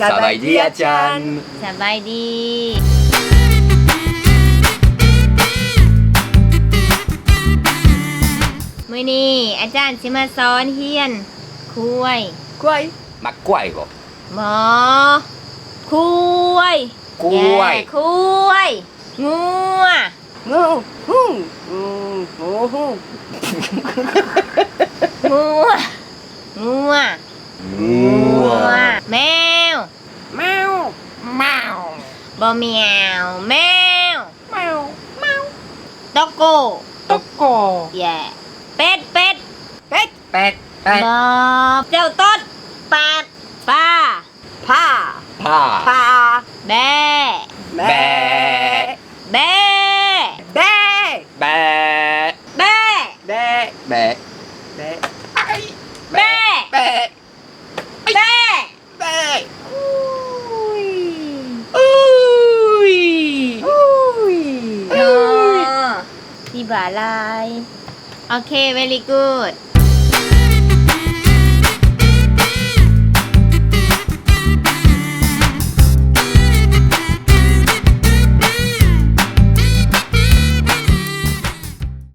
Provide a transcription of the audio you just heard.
สบายดีอาจารย์ สบายดีมื้อนี้อาจารย์สิมาสอนเฮียนคุย กล้วยมักกล้วยบ่ หมอคุย กล้วย แย่คุยงัว งูฮู้งูฮู้ งัวงัว งัว แมว แมวแมว บ่แมวแมว แมวแมว ตะโก ตะโก แย่เป็ดเป็ด เป็ดเป็ดเป็ด บอบเจ้าต้นปาดป้า ผ้าผ้าผ้า แบ แบะ แบ แบะแบะ แบ แบะแบะแบะไอ้ แบ แบะ แบ แบะ อุ้ย อุ้ยอุ้ย ที่บ่าลายโอเค very good